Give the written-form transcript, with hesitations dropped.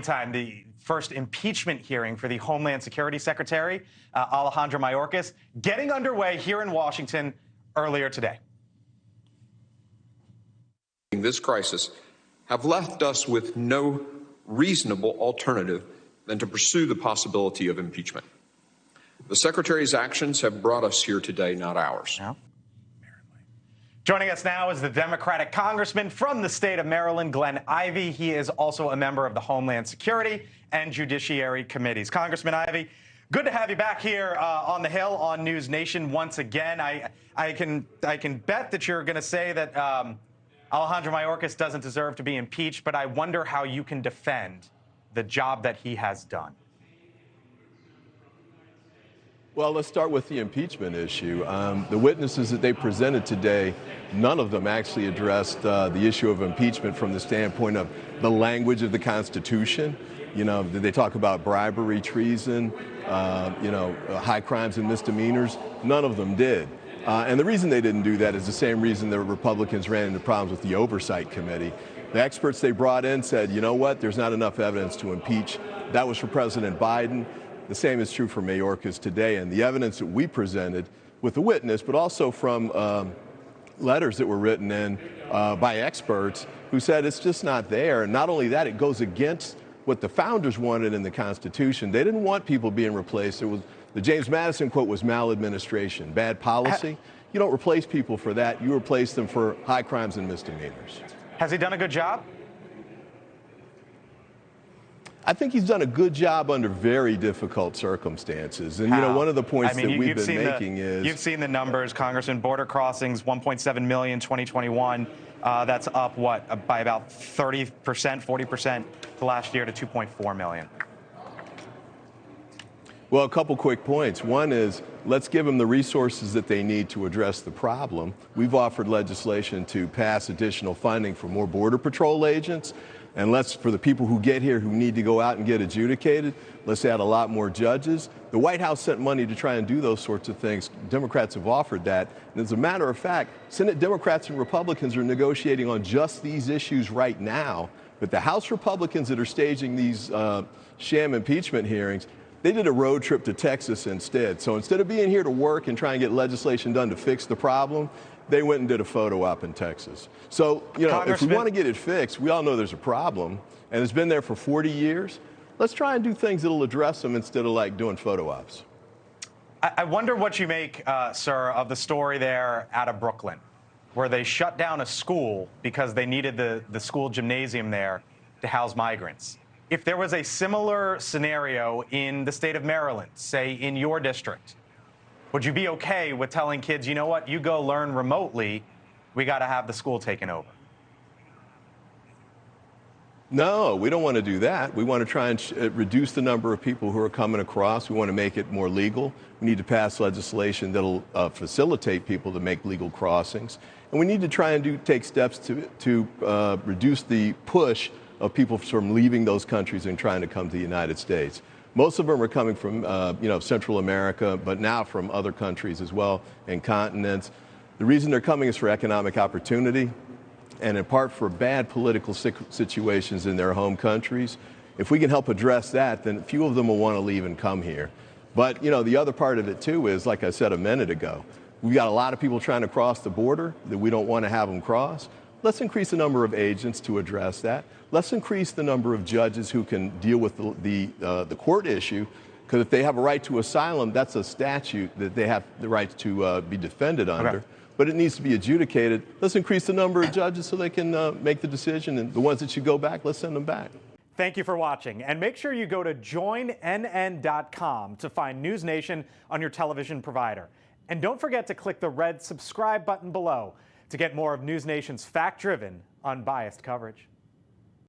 Time, the first impeachment hearing for the Homeland Security Secretary, Alejandro Mayorkas, getting underway here in Washington earlier today. This crisis have left us with no reasonable alternative than to pursue the possibility of impeachment. The Secretary's actions have brought us here today, not ours. Now, joining us now is the Democratic congressman from the state of Maryland, Ivey. He is also a member of the Homeland Security and Judiciary committees. Congressman Ivey, good to have you back here on the Hill on NewsNation once again. I can bet that you're going to say that Alejandro Mayorkas doesn't deserve to be impeached, but I wonder how you can defend the job that he has done. Well, let's start with the impeachment issue. The witnesses that they presented today, none of them actually addressed the issue of impeachment from the standpoint of the language of the Constitution. You know, did they talk about bribery, treason, high crimes and misdemeanors? None of them did. And the reason they didn't do that is the same reason the Republicans ran into problems with the Oversight Committee. The experts they brought in said, you know what, there's not enough evidence to impeach. That was for President Biden. The same is true for Mayorkas today, and the evidence that we presented with the witness, but also from letters that were written in by experts who said it's just not there. And not only that, it goes against what the founders wanted in the Constitution. They didn't want people being replaced. It was the James Madison quote was maladministration, bad policy. You don't replace people for that. You replace them for high crimes and misdemeanors. Has he done a good job? I think he's done a good job under very difficult circumstances. And, you know, one of the points that we've been making is... You've seen the numbers, Congressman. Border crossings, 1.7 million, 2021. That's up, what, by about 30%, 40% the last year to 2.4 million. Well, a couple quick points. One is, let's give them the resources that they need to address the problem. We've offered legislation to pass additional funding for more Border Patrol agents. And for the people who get here who need to go out and get adjudicated, let's add a lot more judges. The White House sent money to try and do those sorts of things. Democrats have offered that. And as a matter of fact, Senate Democrats and Republicans are negotiating on just these issues right now. But the House Republicans that are staging these sham impeachment hearings, they did a road trip to Texas instead. So instead of being here to work and try and get legislation done to fix the problem, they went and did a photo op in Texas. So, you know, if we want to get it fixed, we all know there's a problem, and it's been there for 40 years. Let's try and do things that'll address them instead of, like, doing photo ops. I wonder what you make, sir, of the story there out of Brooklyn, where they shut down a school because they needed the school gymnasium there to house migrants. If there was a similar scenario in the state of Maryland, say in your district, would you be okay with telling kids, you know what, you go learn remotely, we got to have the school taken over? No, we don't want to do that. We want to try and reduce the number of people who are coming across. We want to make it more legal. We need to pass legislation that'll facilitate people to make legal crossings. And we need to try and take steps to reduce the push of people from leaving those countries and trying to come to the United States. Most of them are coming from, Central America, but now from other countries as well and continents. The reason they're coming is for economic opportunity and in part for bad political situations in their home countries. If we can help address that, then few of them will want to leave and come here. But, you know, the other part of it, too, is, like I said a minute ago, we've got a lot of people trying to cross the border that we don't want to have them cross. Let's increase the number of agents to address that. Let's increase the number of judges who can deal with the court issue, because if they have a right to asylum, that's a statute that they have the right to be defended under. Okay. But it needs to be adjudicated. Let's increase the number of judges so they can make the decision, and the ones that should go back, let's send them back. Thank you for watching, and make sure you go to joinnn.com to find NewsNation on your television provider. And don't forget to click the red subscribe button below to get more of NewsNation's fact-driven, unbiased coverage.